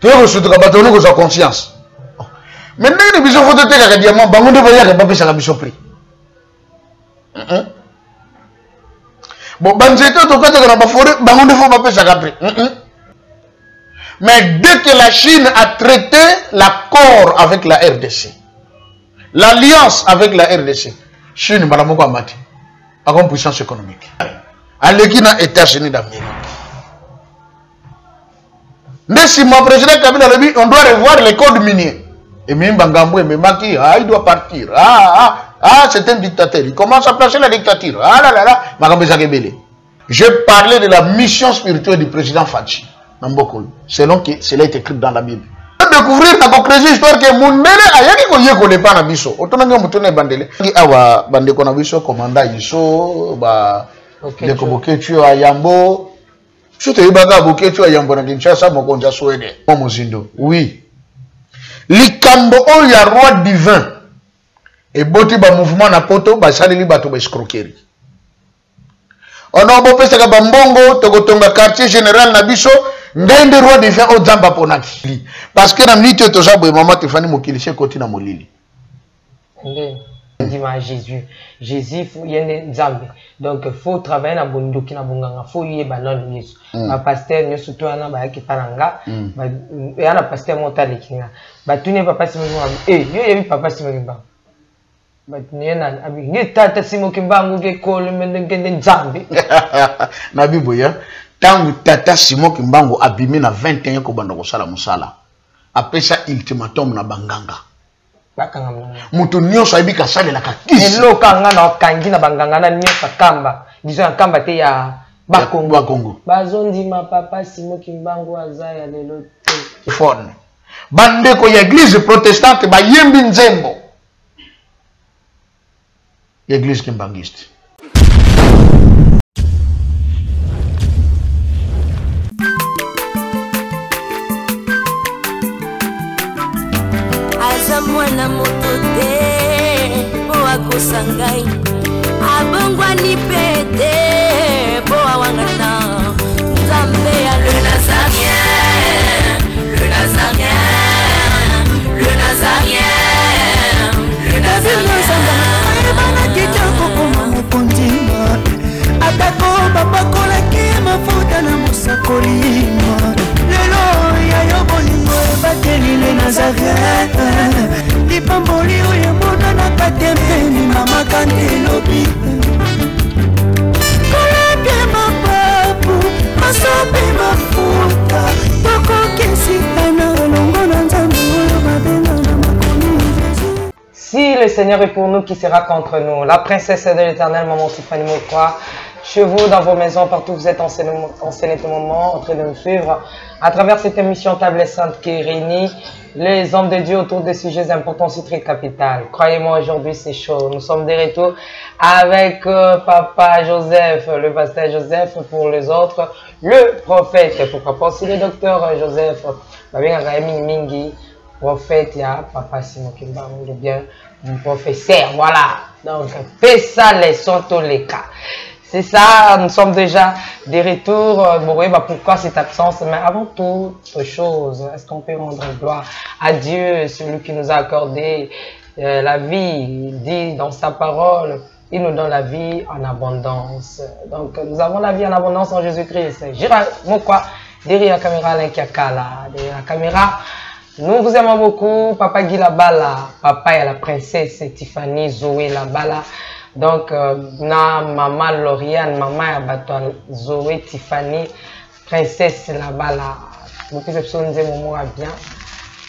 Tu es reçu de Kabato, nous avons conscience. Maintenant, il y a des photos de diamant, bango de voyage, il n'y a pas de biso prix. Bon, banzete, tu as dit que forêt, bango de faut pas payer prix. Mais dès que la Chine a traité l'accord avec la RDC, l'alliance avec la RDC, Chine, madame Mati, a une puissance économique. À l'Équina, États-Unis d'Amérique. Mais si mon président Kabila a dit, on doit revoir les codes miniers. Et même Bangambo et Maki, il doit partir. C'est un dictateur. Il commence à placer la dictature. Je parlais de la mission spirituelle du président Fachi. Selon que cela est écrit dans la Bible. Découvrir la conclusion histoire que mon nene a yaki ko yeko le pa na biso. Otonanga mutone bandele. Awa bande ko na biso commanda iso ba de ko boketu ayambo. Sote ibanga boketu ayambo na Kinshasa mokonza Swede. Mozindo. Oui. Likambo o ya roi divin. Et boti ba mouvement na poto ba saleli bato ba escroquerie. Ono bo pesa ka bambongo to kotonga quartier général na biso. Ndende roi divin au Zamba Ponaki. Parce que dans l'unité de Zamba, maman Tiffany Mokilishe côté na molili. Dis à Jésus, Jésus il y a des Zambé. Donc il faut travailler na bondoki na bonganga, faut y banon Yesu. Ma pasteur nous surtout na ba ki paranga, ba ya na pasteur monta lekinga. Ba tune papa simo yo yebi papa simo kimba. Ba tune na abi ni tata simo kimba nguge kole mendenge Zambé. Na biboya. Tangu tata Simon Kimbangu abimé na 21 ko banda ko sala musala. Après ça ultimatum na banganga. Bakanga mutu nyonso ayebi ka salela ka kisi. Elo kanga na kangi na banganga na nyonso kamba. Disons en kamba te ya Bakongo. Bazondi ma papa Simon Kimbangu azaya lelo te. Fone. Bande ko ya église protestante ba yembi nzembo. Église kimbangiste. Mwana motote boa kosangai abongwa ni pete boa wangata Nzambe ya le Nazarien le Nazarien le Nazarien le Nazarien bana kitoko koma mukondima atako babakola ki mafuta na musakolima lelo ya yobolingo bateli le Nazarien Lipamboli uyemona na katempeni mama kandelobi Koleke mapapu masope mafuta Toko kesitana longo na nzambu uyo mabenga na makoni Jésus. Si le Seigneur est pour nous, qui sera contre nous? La princesse de l'Éternel, maman Tiffany Mokwa, chez vous, dans vos maisons, partout où vous êtes en ce moment, en train de nous suivre, à travers cette émission Table Sainte qui réunit les hommes de Dieu autour des sujets importants sur Street Capital. Croyez-moi, aujourd'hui c'est chaud. Nous sommes de retour avec Papa Joseph, le pasteur Joseph pour les autres, le prophète, pourquoi pas aussi le docteur Joseph, Mingi, prophète, il y a Papa Simon Kimba, bien, professeur, voilà. Donc, fais ça les sons tous les cas. C'est ça, nous sommes déjà de retour. Bon, oui, pourquoi cette absence? Mais avant toute chose, est-ce qu'on peut rendre gloire à Dieu, celui qui nous a accordé la vie? Il dit dans sa parole, il nous donne la vie en abondance. Donc, nous avons la vie en abondance en Jésus-Christ. J'irai, quoi, derrière la caméra, derrière la caméra. Nous vous aimons beaucoup. Papa Guy Labala, papa et la princesse Tiffany Zoé Labala. Donc, na maman Lauriane, maman Abattoir Zoé Tiffany, princesse Labala. Beaucoup de personnes nous aiment bien.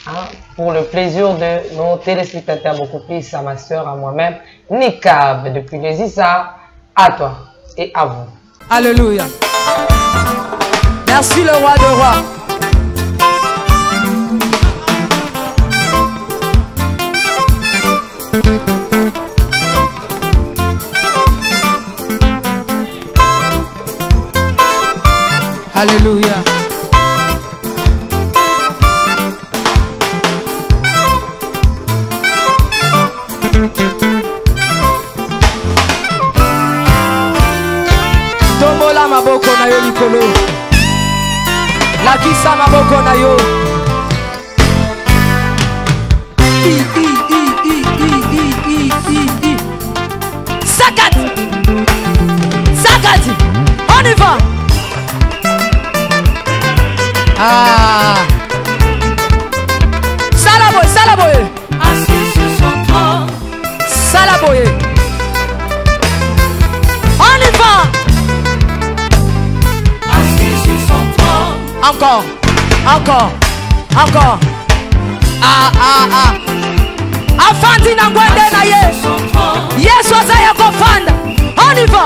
Hein, pour le plaisir de nos téléspectateurs, beaucoup plus à ma soeur, à moi-même, Nikab, depuis les Issa, à toi et à vous. Alléluia. Merci le roi de rois. Alléluia. Tombola maboko na yo likolo. Lakisa maboko na yo. Sakat. Sakat. On y va. Ah. Salaboye, Salaboye. Assis sur son trône. Salaboye. On y va. Assis sur son trône. Encore. Encore. Encore. Ah, ah, ah. Afandi na ngwende na ye. Yesu azaya kofanda. On y va.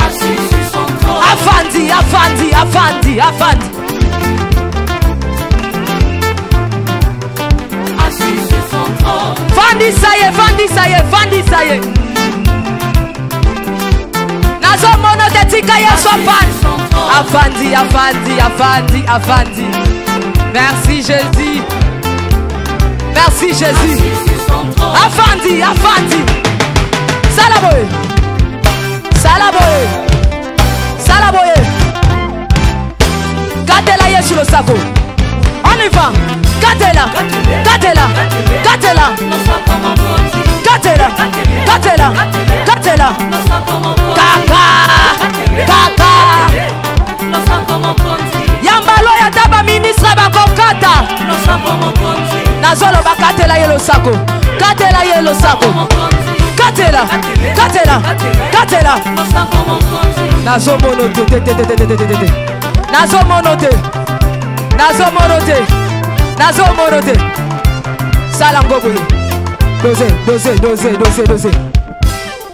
Assis sur son trône. Afandi, Afandi, Afandi, Afandi. Assis sur son trône. Fandi saye, Fandi saye, Fandi saye. Nazo mono te tika Yesu afandi. Afandi, Afandi, Afandi, Afandi. Merci Jésus. Merci Jésus. Afandi, Afandi. Salaboye. Salaboye. Salaboye. Gatela Yesu le sako. On y va. Gatela. Gatela. Gatela. Gatela. Gatela. Gatela. Kaka. Kaka. Yambalo ya taba ministre bakokata. Nazolo bakatela yelo sako. Katela yelo sako. Katela. Katela. Katela. Nazo monote. Nazo monote. Nazo monote. Nazo monote. Salango boye. Dosé.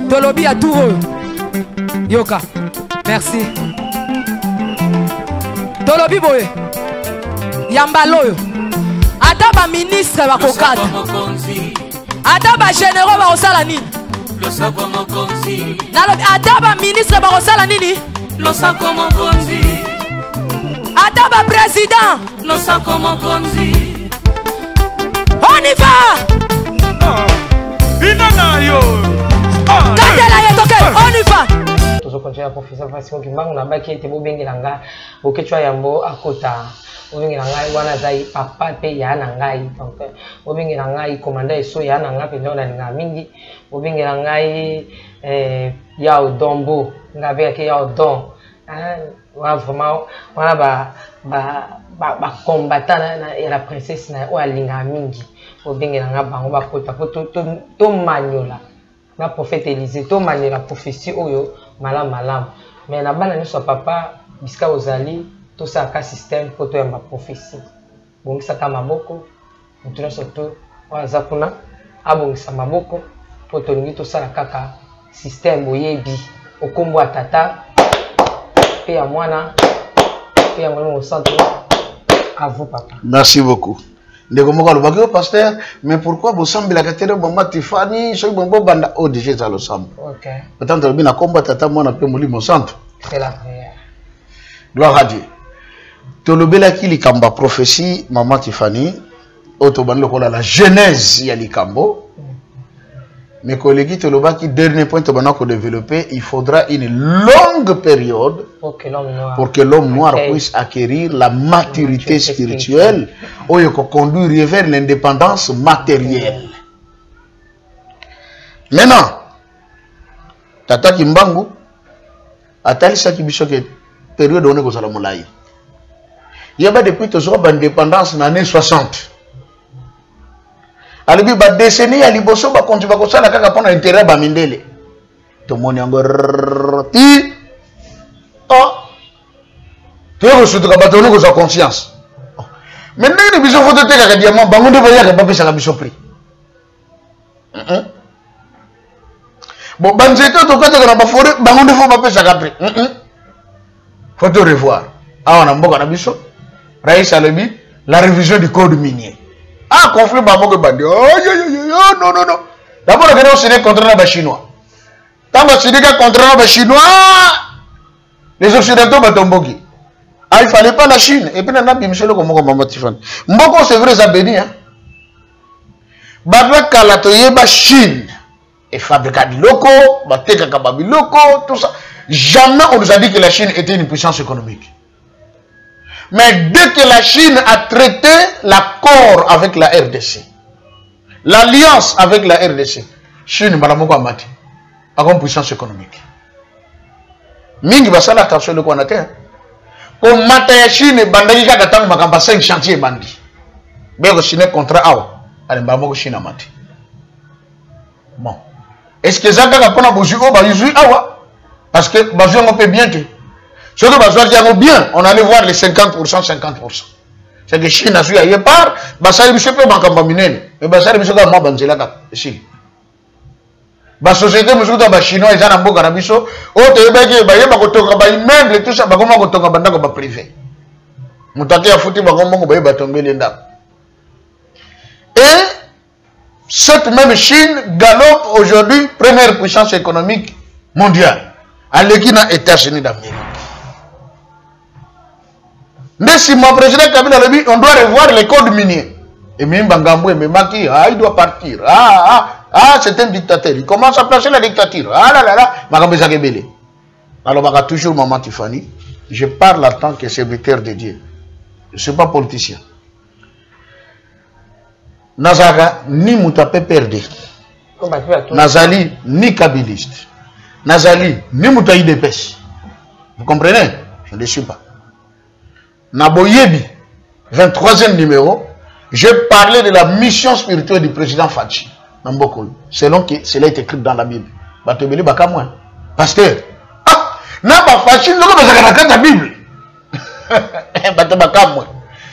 Tolobi à tout. Yoka. Merci. Tolobi boye. Yambaloyo. Ataba ministre bakokata. Ataba généraux bakosala nini? Ataba ministre bakosala nini? Ataba président. On y va. Katela yetoke. On y va. Toujours continuer à professeur Francisco Kimbangu na baki ete bo bengi nanga okechwa yambo akota bo bengi nanga wana zai papa pe ya na ngai donc bo bengi nanga commandant eso ya na nga pe ndona nga mingi bo bengi nanga ya odombo nga be ke ya odon wa vraiment wana ba combattant na la princesse na o alinga mingi bo bengi nanga bango ba kota to manyola na prophète Élisée to manyola prophétie oyo malam mais na bana nyonso papa bisika ozali tosaka système po toyamba prophétie bongisaka maboko mutu nyonso to aza kuna abongisa maboko po tolingi tosala kaka système boyebi okombo ya tata pe ya mwana pe ya mwana au centre. À vous papa. Merci beaucoup. Ndeko moko alobaki o pasteur, mais pourquoi vous semblez la katero mama Tiffany so bombo banda o déjà ça le semble. OK. Peut-être que bina combat tata mona pe moli mon centre. C'est la prière. Gloire à Dieu. Tolobela ki likamba prophétie mama Tiffany otobani lokola la genèse ya likambo. Mais collègues tolobaki dernier point tobana ko développer, il faudra une longue période pour que l'homme noir puisse acquérir la maturité spirituelle ou conduire vers l'indépendance matérielle. Maintenant, Tata Kimbangu atalisa ki biso ke période on est ko sala molai. Yaba depuis toujours l'indépendance dans les années 60. Alibi ba décennie ya liboso ba konti ba kosala kaka pona intérêt ba mindele. To moni ngo ti oh. Tu es surtout ka batonu ko sa conscience. Maintenant ni biso photo te ka diamant bango de voya ka ba pesa ka biso prix. Bon banzeto to ka na ba forêt bango de fo ba pesa ka prix. Faut te revoir. Ah on a mboka na biso. Rais Alobi la révision du code minier. Ah, conflit bamoko bandi. Oh, non. D'abord, on a signé contre les Chinois. Quand on a signé contre les Chinois, les Occidentaux ont tombé. Ah, il ne fallait pas la Chine. Et puis, on a dit, monsieur le Comoko Maman Tiffany. Mboko, c'est vrai, ça béni. Badra Kalatoye, la Chine. Et fabriquer du loco, Bateka Kababi loco, tout ça. Jamais on nous a dit que la Chine était une puissance économique. Mais dès que la Chine a traité l'accord avec la RDC, l'alliance avec la RDC, Chine balamoko amati, a comme puissance économique. Mingi basala attention le qu'on a terre. Pour mata ya Chine bandaki kaka tangu makamba 5 chantiers bandi. Beko signé contrat awa, ale balamoko Chine amati. Bon. Est-ce que ça kaka pona bozu o ba yuzu awa? Parce que bazu on peut bien te. Ce que bazu diamo bien, on allait voir les 50%, 50%. C'est que Chine a su ailleurs part, basali biso pe makamba minene. Mais basali biso ka mo banzela ka ici. La société musukuta ba chinois ils en mboka na biso o te beke ba yeba kotonga ba immeuble tout ça ba koma kotonga bandako ba privé mutaki ya futi ba komongo ba yeba tongeli ndako. Et cette même Chine galope aujourd'hui première puissance économique mondiale à l'équina États-Unis d'Amérique. Mais si mon président Kabila le dit on doit revoir les codes miniers et même Bangambo et même Maki il doit partir c'est un dictateur. Il commence à placer la dictature. Ah là là là. Alors, toujours Maman Tiffany, je parle en tant que serviteur de Dieu. Je ne suis pas politicien. Nazara, ni Moutapé perdé. Nazali, ni kabiliste. Nazali, ni Moutaï de pêche. Vous comprenez? Je ne le suis pas. Naboyebi, 23e numéro, je parlais de la mission spirituelle du président Fachi. Selon que cela est écrit dans la Bible. Pasteur,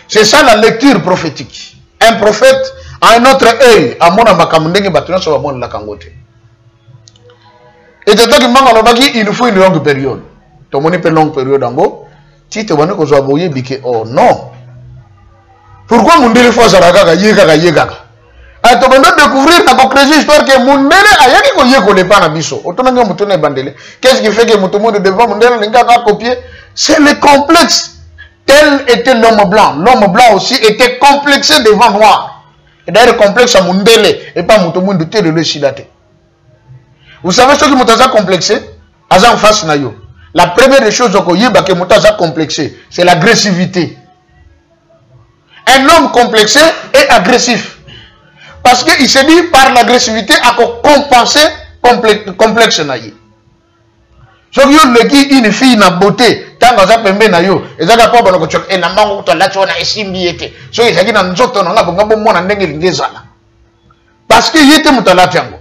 c'est ça la lecture prophétique. Un prophète a un autre œil. À mon et il nous faut une longue période. Une longue période. Oh non. Pourquoi mon Dieu faut ça? Tu vas découvrir la crazy histoire que Mundele a yaki ko yeko le pas na biso. Otonanga mutone bandele. Qu'est-ce qui fait que mutumo devant Mundele n'inga pas copier? C'est le complexe. Tel était l'homme blanc. L'homme blanc aussi était complexé devant noir. Et d'ailleurs complexe à Mundele et pas mutumo de tel le silate. Vous savez ce qui mutaza complexé? Azan face na yo. La première des choses que yeba que mutaza complexé, c'est l'agressivité. Un homme complexé est agressif. Parce qu'il se dit par l'agressivité à compenser complexe naïe. Si vous avez une fille na beauté, tant que vous avez pembe na yo, et ça pas bon que et na mango to la chona esimbiete. So il s'agit na nzoto na ngabo ngabo mona ndenge lingezala. Parce que yete mutala tiango.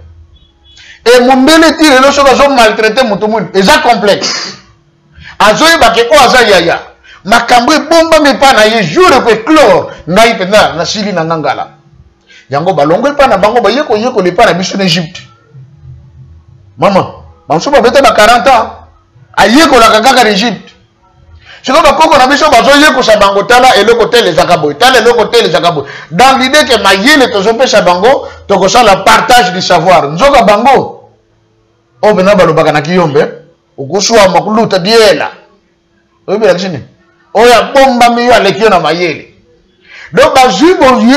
Et Mundele tire le so bazo maltraiter mutumun, et ça complexe. Azoye ba ke o aza yaya. Makambo bomba me pa na ye jour que chlore ngai penda na sili na ngangala. Yango balongo pa na bango ba yeko le pa na biso en Égypte. Maman, banso ba beta ba 40 ans. Ayeko la kaka en Égypte. Sinon ba koko na biso bazo yeko sa bango tala et le côté les akabo. Tala le côté les akabo. Dans l'idée que mayele to zo pesa bango, to ko la partage du savoir. Nzoka bango. O bena ba lo baka na kiyombe, ukoswa makuluta diela. Obe la chine. Oya bomba miyo alekio na mayele. Donc,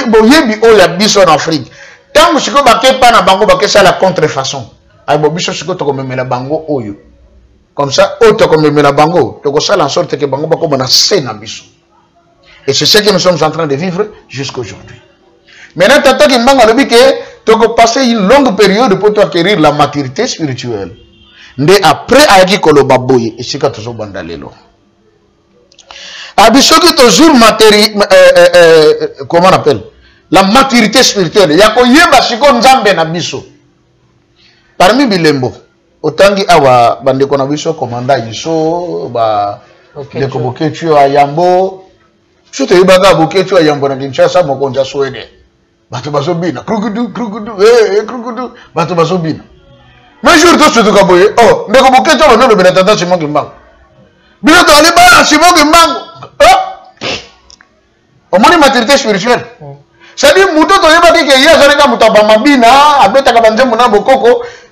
boyebi oya biso en Afrique. Tant que siko bake pa na bango bake ça la contrefaçon. Ay bo biso siko to ko memela bango oyo. Comme ça, auto ko memela bango, to ko ça en sorte que bango bako na sena biso. Et c'est ce que nous sommes en train de vivre jusqu'à aujourd'hui. Maintenant, tata ki mbanga lobi que to ko passer une longue période pour acquérir la maturité spirituelle. Nde après ayaki koloba boye, et sika to zo banda lelo. Abisoki toujours comment on appelle la maturité spirituelle. Yako yeba siko nzambe na biso. Parmi bilembo, otangi awa bandeko na biso komanda iso ba ndeko boketu ayambo. Sote yeba ga boketu ayambo na Kinshasa mokonja Swede. Bato bazobina krugudu krugudu bato bazobina. Mais jour to soto kaboye oh ndeko boketu ba no bena tata Simon Kimbangu. Bino to ali ba Simon Kimbangu. Au moins maturité spirituelle. C'est-à-dire,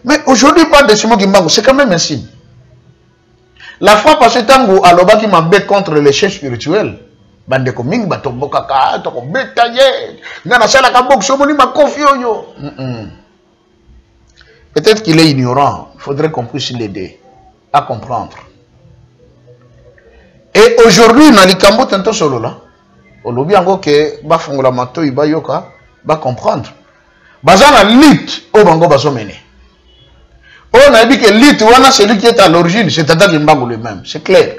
mais aujourd'hui, pas de Simon Kimbangu, c'est quand même un signe. La fois passée, tango aloba qui m'embête contre les chefs spirituels. Bande koming batomboka ka to ko betaye. Ngana sala ka bok somoni ma confio yo. Peut-être qu'il est ignorant, il faudrait qu'on puisse l'aider à comprendre. Et aujourd'hui, dans les Cambo, tantôt solo là, au lobby encore que ba fongola mato iba yoka, ba comprendre. Bazana lutte au bango baso mené. On a dit que lutte wana celui qui est à l'origine, c'est Tata Kimbangu lui-même, c'est clair.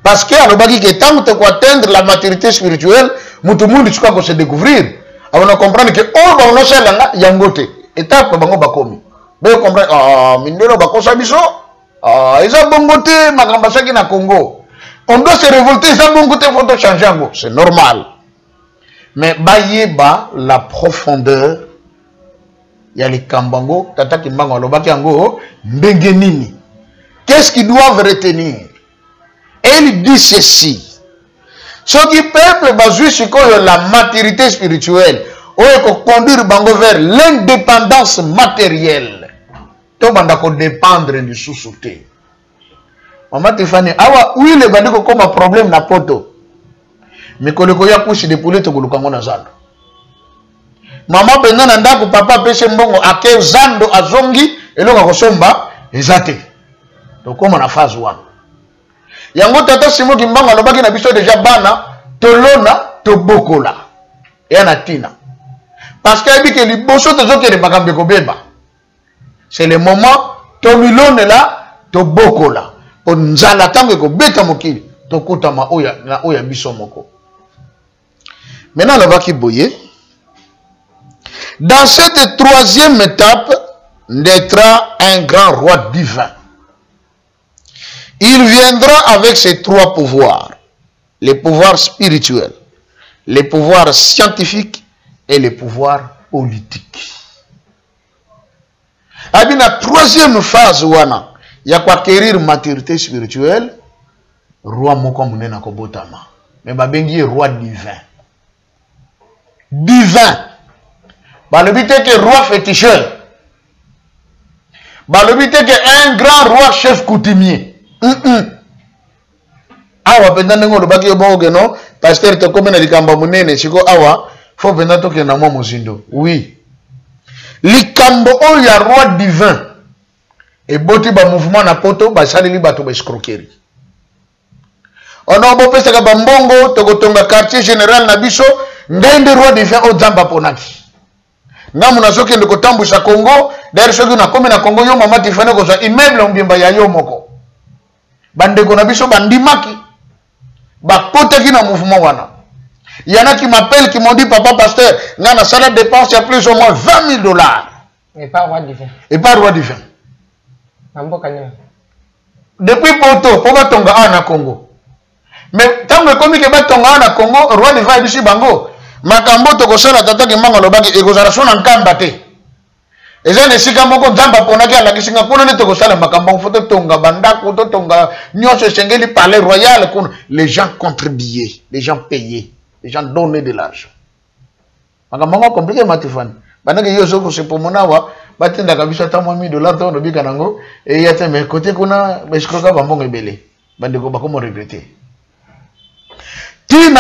Parce que à l'obagi que tant que tu atteindre la maturité spirituelle, mutu mundi tu peux se découvrir. On a comprendre que oh ba ono sala yangote, étape bango bakomi. Mais on comprend ah mindelo bakosa biso, ah isa bongote makamba saki na Congo. On doit se révolter, ça bon côté faut changer en c'est normal. Mais bayeba la profondeur, il y a les Kambango, Tata Kimbango, Lobaki Ango, Mbengenini. Qu'est-ce qu'ils doivent retenir? Et il dit ceci. Ce qui peuple basé sur la maturité spirituelle, ou conduire Bango vers l'indépendance matérielle. Tout le monde dépendre du sous-souté. Maman Tiffany, awa oui le bandiko comme un problème na poto. Mais quand le koya couche de poulet to kulukango na zando. Maman pendant na ndako papa pese mbongo ake zando azongi eloko kosomba ezate. To comme na phase 1. Yango tata simo kimbango alobaki na biso déjà bana tolona to bokola. Et na tina. Parce que abi que liboso to zokere bakambe ko beba. C'est le moment to milone là to bokola. Onzala tango ko beta mokili to kutama oya na oya biso moko. Maintenant là qui boye. Dans cette troisième étape naîtra un grand roi divin. Il viendra avec ses trois pouvoirs, les pouvoirs spirituels, les pouvoirs scientifiques et les pouvoirs politiques. À la troisième phase wana il y a quoi acquérir maturité spirituelle, roi moko munena kobotama. Mais babengi roi divin. Divin. Bah le but est que roi féticheur. Bah le but est que un grand roi chef coutumier. Awa pendant ngo le baki bon que non, pasteur to comme na likamba munene siko awa, faut pendant to que na mo mozindo. Oui. Likambo o ya roi divin. Et boti ba mouvement na poto ba saleli bato ba escroquerie. On a beau pesa ka bambongo to kotonga quartier général na biso ndende roi divin o zamba ponaki. Ngamu na soki ndiko tambusha Congo, d'ailleurs soki na komi na Congo yo mama tifane ko za immeuble ombimba ya yo moko. Bandeko na biso bandimaki. Ba potaki na mouvement wana. Il y en a qui m'appellent qui m'ont dit papa pasteur, ngana sala dépense il y a plus ou moins $20,000. Et pas roi divin. Et pas roi divin. Depuis Poto, pour Tonga na Congo. Mais tant que comme que Tonga na Congo, roi divin ici bango. Makambo to kosala tata ki manga lobaki ekozala so na nkamba te. Eza ne sika moko nzamba ponaki ala kisinga kuna ne to kosala makambo foto tonga bandako to tonga nyonso sengeli palais royal kuna les gens contribuaient, les gens payaient, les gens donnaient de l'argent. Makambo compliqué matifani. Banaki yo soko se pomonawa batenda kabisa ta $1,000 to lobika nango et yate mais côté kuna beskroka bambongo ebele. Bandeko bakomo regretter. Il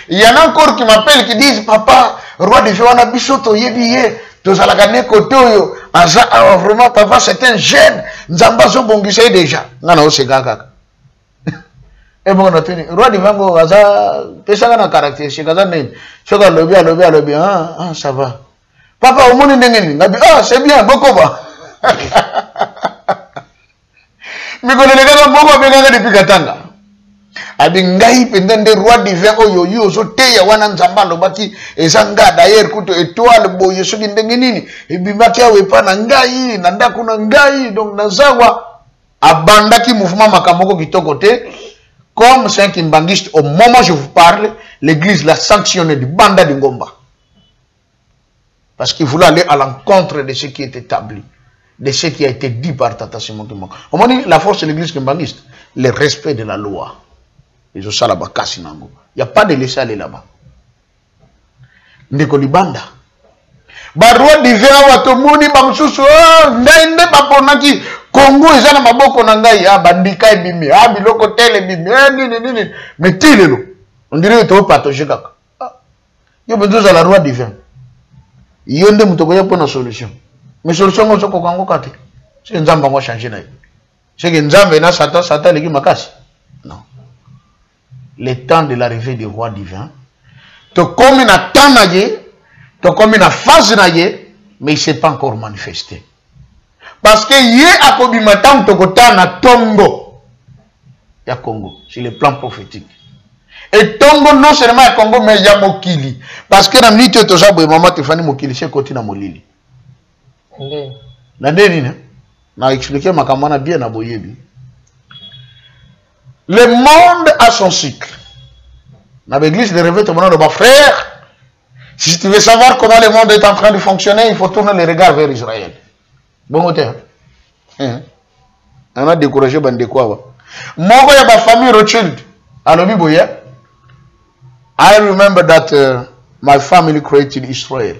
y en a encore qui m'appellent, qui disent papa, roi de Féwana Bissoto, yebiye, tozalakane kotoyo, aza, vraiment, papa, c'est un jeune, Nzambazo Bongise déjà. Non, non, c'est gaga. Et bon, on a tenu, roi de Vango, aza, pesanga na caractéristique, aza name, choka lobby, ah, ça va. Papa, au monde n'engeni, ah, c'est bien, beaucoup va. Mais quand les gars, beaucoup va depuis Katanga. Abingai pendant roi divin oyo yo so teya wana nzamba lobaki ezanga d'ailleurs kuto étoile boye soki ndenge nini ebimaki awe pa na ngai na ndako na ngai donc nazawa abandaki mouvement makamoko kitoko te comme c'est un kimbangiste au moment où je vous parle l'église l'a sanctionné du banda de Ngomba parce qu'il voulait aller à l'encontre de ce qui est établi de ce qui a été dit par Tata Simon Kimbangu. On m'a dit la force de l'église kimbangiste le respect de la loi. Il n'y a pas de laisser aller là-bas. Ndeko libanda. Barua divin watomoni bamsusu ndainde baponaki Congo ezana maboko na ngai bandika ebimi biloko tele bimi nini metilelo. On dirait que tu patauger kaka. Yo besoin la roi divin. Yonde mutoko ya pona solution. Mais solution ngo soko kango kate. C'est nzamba ngo changer na. C'est que nzambe na satan leki makasi. le temps de l'arrivée du roi divin. Tu comme une temps, tu comme une phase, mais il ne s'est pas encore manifesté. Parce que yé a kobimatan tokota na Tongo. Ya Congo, sur le plan prophétique. Et Tongo non seulement à Congo, mais il y a Mokili. Parce que dans l'unité de Toza, maman Tefani Mokili, c'est côté na Molili. Na déni, na expliqué ma camana bien à Boyebi. Le monde a son cycle. Dans l'église de réveil, tu me dis, frère, si tu veux savoir comment le monde est en train de fonctionner, il faut tourner les regards vers Israël. Bon côté. On a découragé bande quoi. Moi, il y a ma famille Rothschild. Alors, I remember that my family created Israel.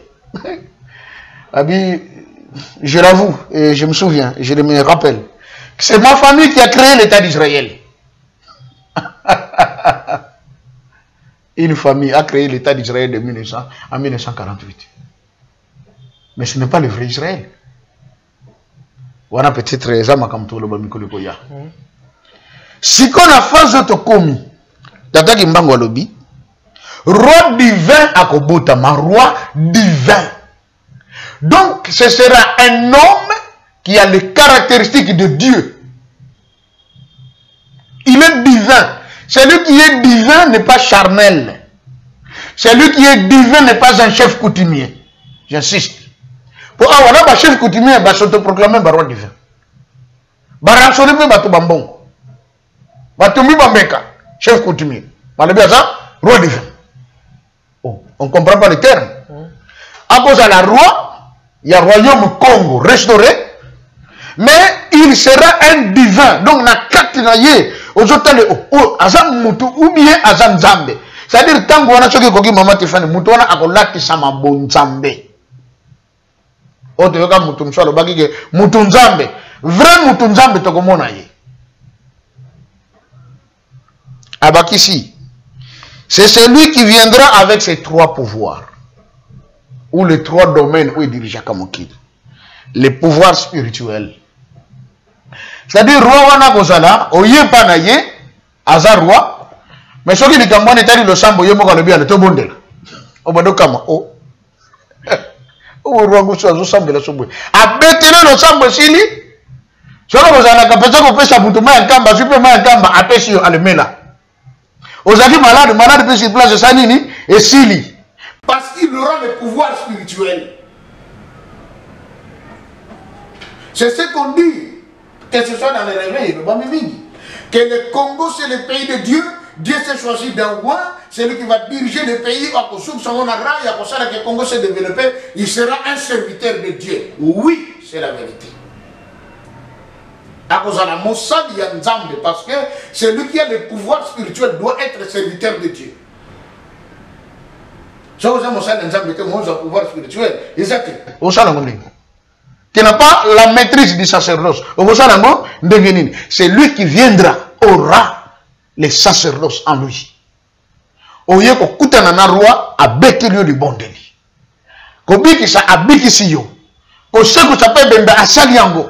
Je l'avoue, et je me souviens, je me rappelle. C'est ma famille qui a créé l'État d'Israël. Une famille a créé l'État d'Israël en 1948. Mais ce n'est pas le vrai Israël. Voilà peut-être si qu'on a fait ce commis, t'attaques Mbango lobby, roi divin à Kobotama, roi divin. Donc ce sera un homme qui a les caractéristiques de Dieu. Il est divin. Celui qui est divin n'est pas charnel. Celui qui est divin n'est pas un chef coutumier. J'insiste. Pour avoir un chef coutumier, il va s'autoproclamer roi divin. Il va s'autoproclamer bambon. Chef coutumier. Roi divin. Oh, on ne comprend pas le terme. À cause de la roi, il y a le royaume Congo restauré, mais il sera un divin. Donc, na katinaye, aux autres, azam mutu ou bien azam zambe. C'est-à-dire, tant qu'on a choqué kogi maman Tiffany, mutu wana akolaki sama bon zambe. Ote yoka mutu mswalo bagi ke mutu nzambe. Vrai mutu nzambe tokomona ye. Abakisi, c'est celui qui viendra avec ses trois pouvoirs. Ou les trois domaines où il dirige Kamokid. Les pouvoirs spirituels. C'est-à-dire, roi wana kozala, oye panaye, azar roi, mais ce qui dit qu'en est allé le sambo, yemo quand le bien, le tobondel. Obado kama, oh. Oh, roi gousso, zo sambo la sobo. Abetele le sambo sili, solo kozala, kapesa ko pesa butuma en kamba, supema en kamba, apesi yo alemela. Ozaki malade, malade peut sur place de Sanini, et sili. Parce qu'il aura le pouvoir spirituel. C'est ce qu'on dit. Que ce soit dans les réveils, que le Congo c'est le pays de Dieu, Dieu s'est choisi d'un roi, c'est lui qui va diriger le pays, le Congo s'est développé, il sera un serviteur de Dieu. Oui, c'est la vérité. À cause de la Mossad, il y a Nzambe, parce que celui qui a le pouvoir spirituel doit être serviteur de Dieu. Si vous avez Mossad Nzambe, vous avez le pouvoir spirituel, exactement. Qui n'a pas la maîtrise du sacerdoce. C'est lui qui viendra, aura les sacerdoces en lui. Oye ko kutana na roi abeki liyo di bondeli. Ko biki sa abiki siyo. Ko seko sa pe bembe asali yango.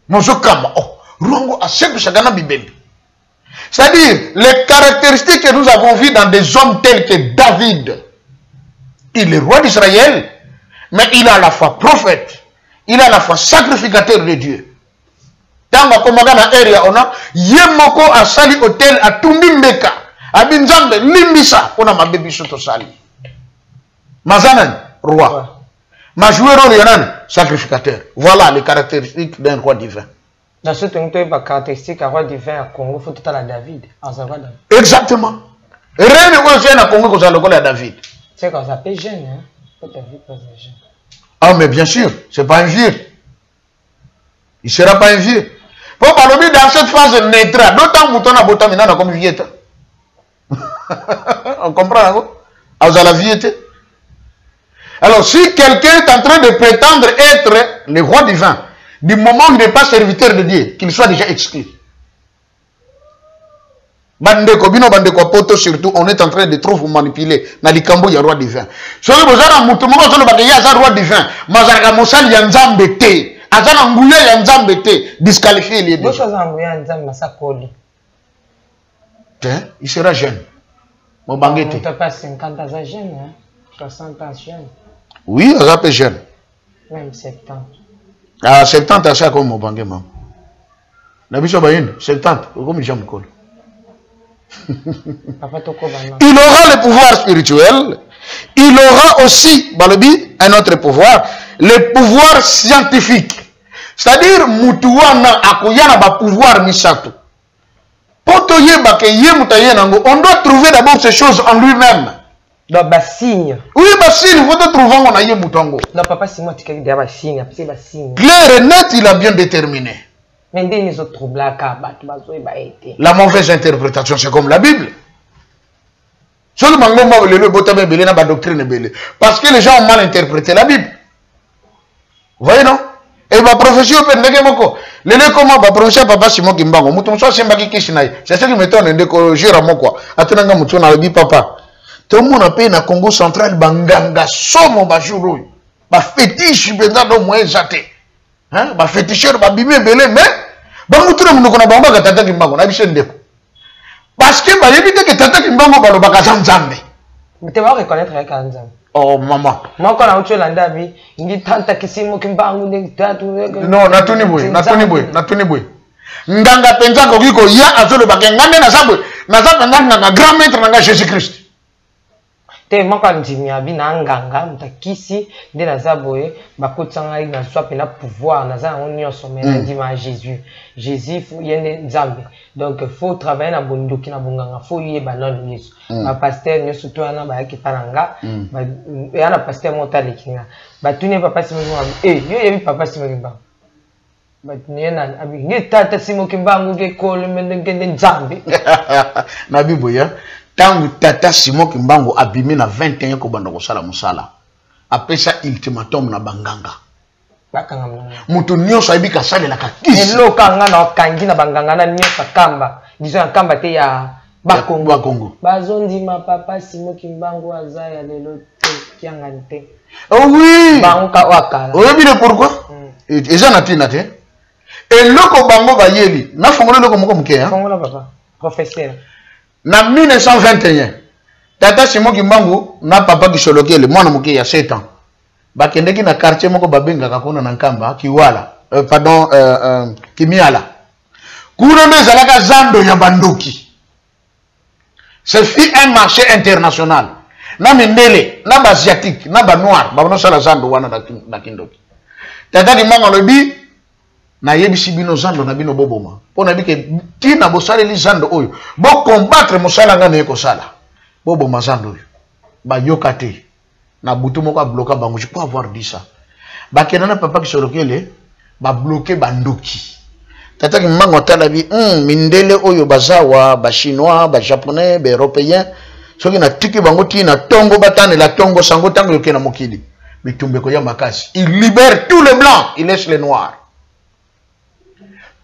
Nozo kama oh rongo aseko sa gana bibembe. C'est-à-dire les caractéristiques que nous avons vues dans des hommes tels que David. Il est roi d'Israël, mais il est à la fois prophète. Il est à la fois sacrificateur de Dieu. Dans la commandant area, on a Yemoko a sali hôtel à Tumimbeka. A Binzambe, Limbisa, on a ma bébé soto sali. Mazanan, roi. Ma joueur Yanan, sacrificateur. Voilà les caractéristiques d'un roi divin. Dans ce temps, il y a des caractéristiques d'un roi divin à Congo, il faut tout à la David. Exactement. Rien ne vient à Congo quand on a David. C'est quand ça peut jeune, hein? Faut David pas jeune. Ah, mais bien sûr, c'est pas un vieux. Il ne sera pas un vieux. Pour parler dans cette phase naîtra, d'autant que mouton a botamina comme vieux. On comprend, hein? À la vieux. Alors, si quelqu'un est en train de prétendre être le roi divin, du moment où il n'est pas serviteur de Dieu, qu'il soit déjà exclu. Bandeko, bino bandeko poto surtout, on est en train de trop vous manipuler. Na likambo ya roi divin. Soki bozana mutu moko solo bakaya za roi divin, mazaraka mosali ya nzambe te. Azana nguya ya nzambe te, disqualifier les deux. Bocho za nguya ya nzambe masakoli. Il sera jeune. On ne peut pas 50 ans jeune, hein? 60 ans jeune. Oui, on s'appelle jeune. Même 70. Ah, 70 ans, c'est comme Mobangé, maman. Nabiso Bayin, 70, comme Jean Mokol. Il aura le pouvoir spirituel. Il aura aussi, Balobi, un autre pouvoir, le pouvoir scientifique. C'est-à-dire, Moutouana Akoyana ba pouvoir misato. On doit trouver d'abord ces choses en lui-même. Donc, bah, signe. Oui, bah, signe, il faut trouver en aïe moutongo. Non, papa, si moi, tu as des signes, c'est des signes. Clair et net, il a bien déterminé. Mais des autres troubles, la mauvaise interprétation, c'est comme la Bible. Seulement, la doctrine. Parce que les gens ont mal interprété la Bible. Vous voyez, non? Et ma prophétie au Pendege Moko. Le comment ma prophétie papa Simon Kimbango. Mouton soit Simbaki Kishinai. C'est ce qui m'étonne de que j'ai à moi. Atenanga Mouton a dit papa. Tout le monde a payé na Congo central Banganga. Somo Bajuru. Ba fétiche benda do moins jaté. Hein? Ba féticheur ba bimé belé mais. Ba Mouton nous connaît Bamba Tata Kimbango. Na biche ndeko. Parce que ba yebite que Tata Kimbango ba lo bakazam zambe. Mais tu vas reconnaître avec Anzam. Oh maman. Moi quand on a eu l'andabi, il dit tanta kisimo kimbangu ne tatu. Non, natuni boy. Nganga penza ko giko ya azolo bakengande na sabwe. Na sabwe nganga grand maître nga Jésus Christ. Te moi quand dit miabi na nganga mutakisi de na zabwe bakotsanga na swape na pouvoir na za onyo somena dit ma Jésus. Jésus yene nzambe. Donc il faut travailler na bondoki na bonganga, faut yeba non Yesu. Ba pasteur nyo surtout ana ba ki paranga, ba ana pasteur motale kinga. Ba tuni papa simo yo yebi papa simo kimba. Ba tuni na abi ni tata simo kimbangu ke kole mendenge nzambe. Na biboya tangu tata Simon Kimbangu abimi na 21 ko banda ko sala musala. Apesa ultimatum na banganga. Mutu nyonso ayebi kasalela kakisi. Elo kanga na kangi na banganga na nyonso kamba. Dizo ya kamba te ya Bakongo. Bazondima papa Simon Kimbangu aza ya lelo te kiangani te. Oh oui. Banguka wakala. Oyebi le pourquoi? Eza na tina te. Eloko bango bayeli. Na fongola loko moko muke hein. Fongola papa. Professeur. Na 1921. Tata Simon Kimbangu na papa Kisholokele mwana muke ya 7 ans. Bakendeki na quartier moko babenga kakona na Nkamba Kiwala Kimiala kuna ndezalaka zando ya bandoki. Ce fut un marché international na mindele na basiatique na ba noir ba sala zando wana na kindoki. Tata Kimbangu lobi na yebisi bino zando na bino boboma pona bike tina bosale li zando oyo bo combattre mosala ngana yeko sala boboma zando oyo ba yokate na butu moko bloqué bango. Je peux avoir dit ça. Bakenana papa Kisholokele ba bloqué bandoki. Tata Kimbangu talabi mindele oyo bazawa ba chinois ba japonais ba européens soki na tiki bango ti na tongo batane la tongo sango tango yokena mokili bitumbe ko ya makasi. Il libère tous les blancs, il laisse les noirs.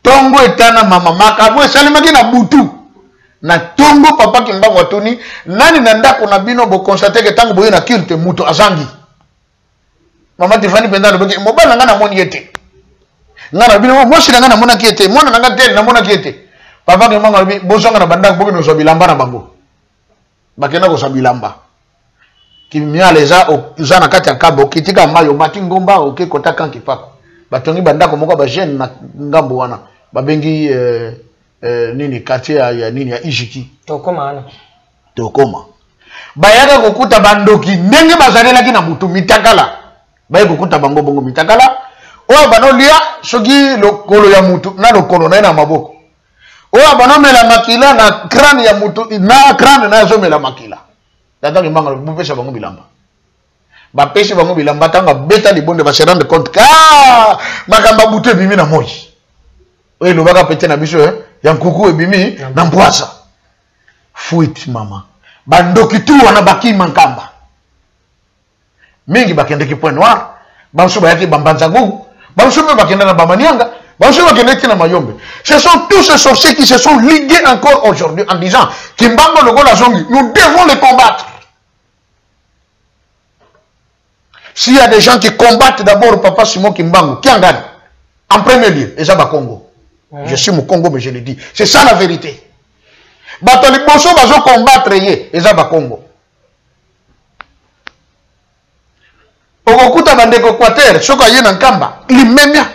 Tongo etana mama makabo esalimaki na butu. Na tongo papa Kimbangu atuni nani na ndako na bino bo constater que tango boye na kilte muto azangi. Mama Tifani penda lo beke mobala ngana moni yete. Ngana bino mo shi ngana mona kiete, mona ngana te na mona kiete. Papa Kimbangu abi bozonga na bandako boke no so bilamba na bango. Bakena ko so bilamba. Kimia leza oza na kati ya kabo kitika mayo mati ngomba oke kota kanki pako. Batongi bandako moko ba jeune na ngambo wana. Babengi nini quartier ya nini ya Ijiki Tokoma bayaka kokuta bandoki ndenge bazalelaki na mutu mitakala baye kokuta bango bongo mitakala oyo banolia soki lokolo ya mutu na lokolo na maboko oyo banomela makila na crâne ya mutu na crâne na zomela makila. Tata Kimbangu bupesa bango bilamba bapesi bango bilamba tanga beta libonde ba se rendre compte ka makamba butu ebimi na moi oyo lobaka pete na biso Yankuku ebimi na mbwasa. Fuit mama. Bandoki tu wana baki mankamba. Mingi bakendeki point noir. Bansu bayaki bambanza gugu. Bansu bakenda na bamanianga. Bansu bakendeki na mayombe. Ce sont tous ces sorciers qui se sont ligués encore aujourd'hui en disant Kimbangu lokola zongi, nous devons les combattre. S'il y a des gens qui combattent d'abord papa Simon Kimbangu, qui en gagne? En premier lieu, les Congo. Je suis au Congo, mais je le dis. C'est ça la vérité. bato liboso bazo combattre ye eza ba Congo. Okokuta bandeko Equateur soko ye na nkamba limemia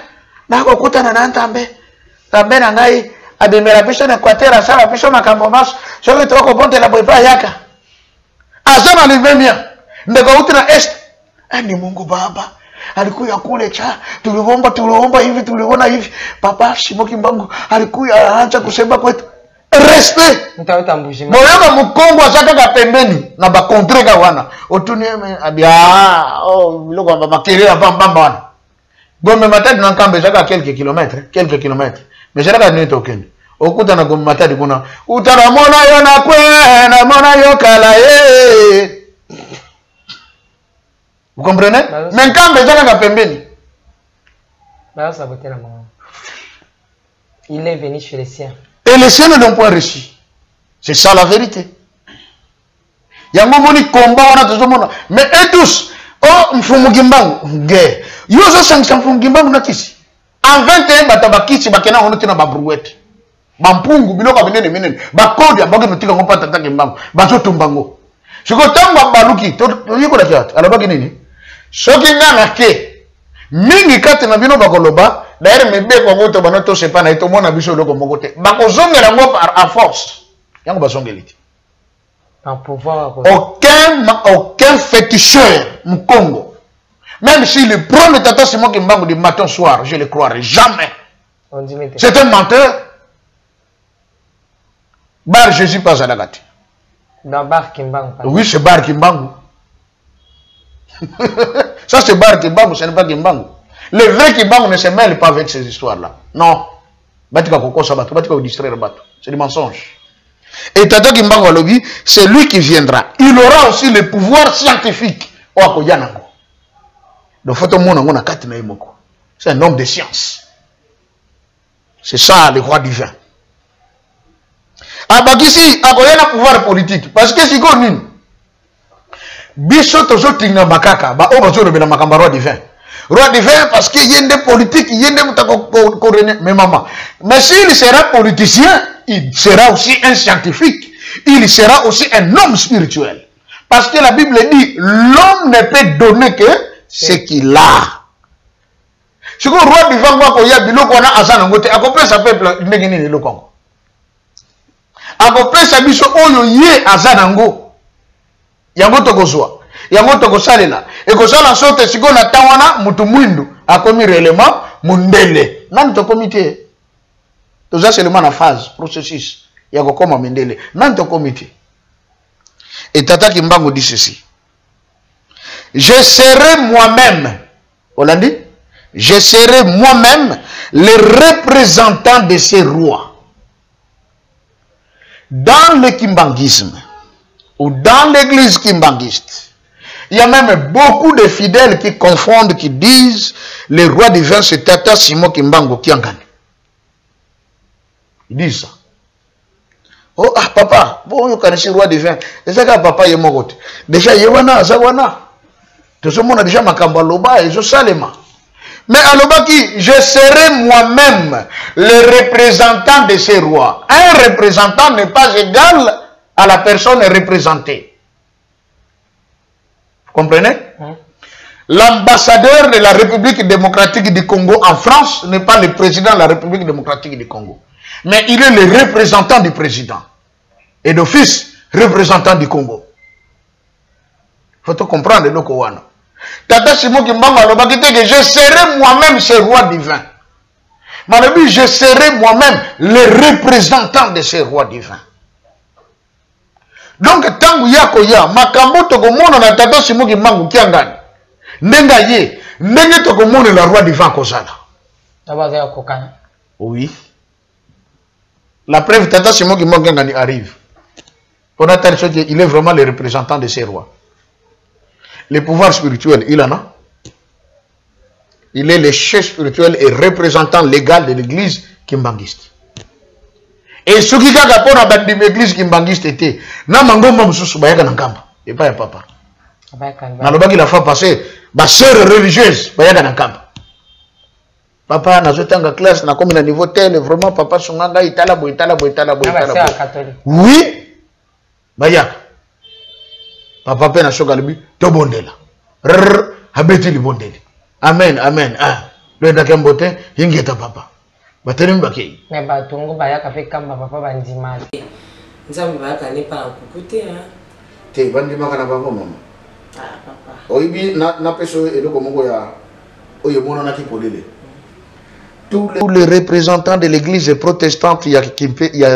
na kokuta na ntambe tambe na ngai abemela biso na Equateur asala biso makambo maso soko toko bonte la boipa yaka azana limemia ndeko uti na est ni Mungu Baba alikuya kule cha tuliomba hivi tuliona hivi papa Simon Kimbangu alikuya anza kusema kwetu respect moyoka mukongo azaka pembeni na ba contre wana otuni abia biloko ba makelele bamba wana gome matadi na nkambe zaka quelques kilomètres mais zaka ni token okuta na gome matadi kuna utana mona yo na kwe na mona yo kala vous comprenez? Mais nkambe zaka pembeni il est venu chez les siens. Et les siens ne l'ont point reçu. C'est ça la vérité. Yango moni combat wana tozomona. Mais eux tous, oh mfumugimbangu, guerre. Yozo sanction mfumugimbangu na kisi. En 21 batabakisi bakena hono tina ba brouette. Ba mpungu biloko binene minene. Ba kodi abage mutika ngo pata takimbangu. Bazo tumbango. Siko tamba baluki to yiko la kiat. Alabaki nini? Soki ngana ke. Mingi kati na bino bakoloba. D'ailleurs, mes bébés, quand vous avez tout, c'est pas naïto, mon abisso de comme côté. Bakozonge la mot à force. Yango basongeliti. En pouvoir. Aucun féticheur, mon Congo. Même si le premier tata c'est moi qui me du matin au soir, je le croirai jamais. C'est un menteur. Bar Jésus pas à la gâte. Dans Bar Kimbangu. Oui, c'est Bar Kimbangu. Ça c'est Bar Kimbangu, ce n'est pas Kimbangu. Le vrai Kimbangu ne se mêle pas avec ces histoires-là. Non. C'est du mensonge. Et Tata Kimbangu Alobi, c'est lui qui viendra. Il aura aussi le pouvoir scientifique. C'est un homme de science. C'est ça le roi divin. Abakisi, il y a un pouvoir politique. Parce que si vous avez biso tozo tinga makaka, ba obazo rebela makamba roi divin. Roi divin parce qu'il y a des politiques, il y a des mais maman. Mais s'il sera politicien, il sera aussi un scientifique. Il sera aussi un homme spirituel. Parce que la Bible dit, l'homme ne peut donner que ce qu'il a. Si vous roi divin, il y a biloko na azana ngote, akopé sa peuple ndengeni ni lokongo. Akopé sa biso oyo ye azana ngo. Yango tokozwa. Yango tokosalela. Ekosala sote siko na tawana mutu mwindu akomi réellement mundele. Nani tokomite? Toza seulement na phase processus ya kokoma mundele. Nani tokomite? Et Tata Kimbangu dit ceci. Je serai moi-même. On l'a dit? Je serai moi-même le représentant de ces rois. Dans le kimbanguisme ou dans l'église kimbanguiste, il y a même beaucoup de fidèles qui confondent, qui disent le roi divin c'est Tata Simon Kimbangu Kiangani. Ils disent ça. Oh, ah, papa, bon, vous connaissez le roi divin. Déjà, papa, il est mort. Déjà, il y a Zawana. Tout le monde a déjà ma kambaloba et je salema. Mais alors, je serai moi-même le représentant de ces rois. Un représentant n'est pas égal à la personne représentée. Vous comprenez? L'ambassadeur de la République démocratique du Congo en France n'est pas le président de la République démocratique du Congo. Mais il est le représentant du président. Et d'office, représentant du Congo. Il faut tout comprendre le Kowana. Tata Simon Kimbangu alobaki que je serai moi-même ce roi divin. Malobi, je serai moi-même le représentant de ce roi divin. Donc, tangu yako ya, makambo tokomona na Tata Simon Kimbangu Kiangani. Nenga ye, nenge tokomona le roi divin kozala. Oui. La preuve, Tata Simon Kimbangu Kiangani arrive. On a tel qu'il est vraiment le représentant de ces rois. Le pouvoir spirituel, il en a. Il est le chef spirituel et représentant légal de l'église kimbanguiste. Et ce qui a rapport à l'église kimbanguiste était, na mangomba mususu bayaka nankamba, et pas un papa. Na lobaki la fois passée, ma sœur religieuse bayaka nankamba. Papa, nazotanga classe, na comme na niveau tel, vraiment, papa, songanga, itala, bo. Oui, Bayak. Papa, pe na shogalibi, to bondela. Habeti li bondeli. Amen, amen. Ah, le dakembote, yingeta papa. Baterim bakei. Mais batungu Bayak fait kamba papa bandima. Nzambe Bayak n'est pas kukuté hein. Te bandima kana papa maman. Ah papa. Oibi na peso eloko mongo ya oyemona na kipolele. Tous les représentants de l'église protestante, il y a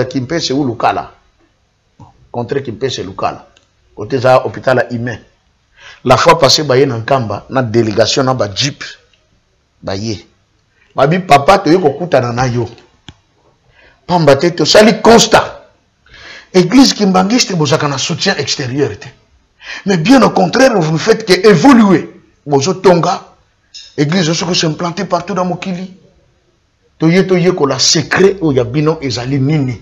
Kimpe, c'est où Lukala. Contre Kimpe, c'est Lukala. Côté ça, hôpital humain. La fois passée, il y a une délégation, il y a une jeep. Il y papa, tu es un yo. Pamba te sali constat. Église Kimbangiste, vous avez un soutien extérieur. Mais bien au contraire, vous faites que évoluer. Vous avez tonga. Église, vous s'implantez partout dans Mokili. Toye ko la secret où yabino ezali nini.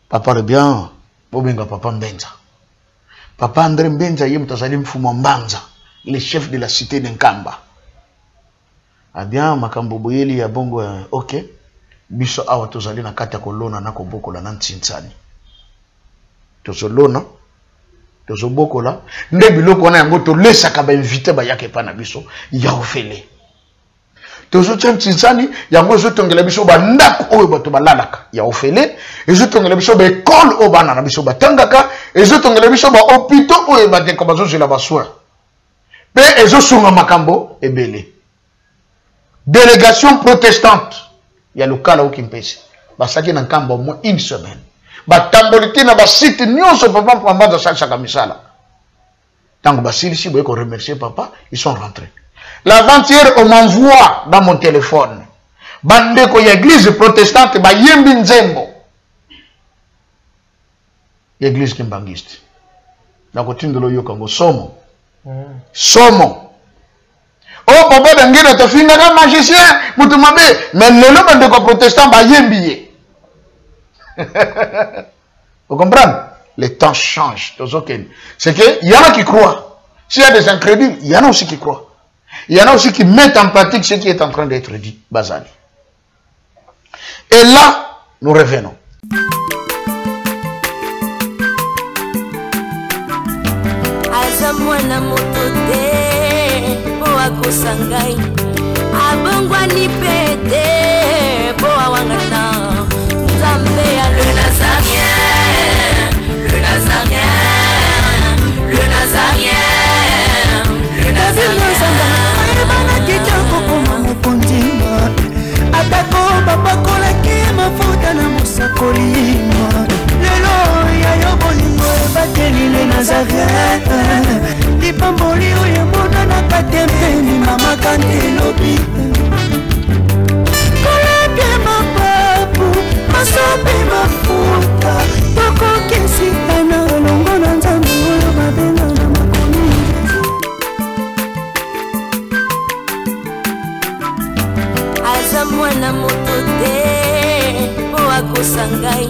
Papa le bien, bobenga papa Mbenza. Papa André Mbenza yé mutazali mfumo Mbanza, le chef de la cité de Nkamba. Ah bien makambo boyeli ya bongo OK. Biso awa tozali na kata kolona na kobokola na ntsinsani. Tozolona tozobokola nde biloko na yango to lesaka ba invité ba yake pa na biso ya ofele. Tozotia ntsani yango ezotongela biso ba ndako oyo bato balalaka ya ofele, ezotongela biso ba école oyo bana na biso batangaka, ezotongela biso ba hôpital oyo badeko bazozela baswa pe ezosunga makambo ebele. Délégation protestante ya lokala au Kimpese basaki na Nkamba au moins une semaine batambolite na basite nyonso papa Mbanza asalisaka misala tango basilisi boye ko remercier papa, ils sont rentrés. L'avant-hier, on m'envoie dans mon téléphone. Bandeko ya église protestante, ba yembi nzembo. Église Kimbangiste. Na kotindolo yo kango somo. Somo. Oh, papa d'angela te finga ka magicien, mutu mabe, mais lelo bandeko protestant ba yembi ye. Vous comprenez? Les temps changent. C'est que il y en a qui croient. S'il y a des incrédules, il y en a aussi qui croient. Il y en a aussi qui mettent en pratique ce qui est en train d'être dit, Bazali. Et là, nous revenons. Atako babakola ki mafuta na musakolima lelo ya yobolingo bateli le Nazareth lipamboli oyo mona na katempeni mama kandelobi koleke mapapu masope mafuta tokokesitana longo na nzambe oyo babenga na makomi aza mwana moto te po akosa ngai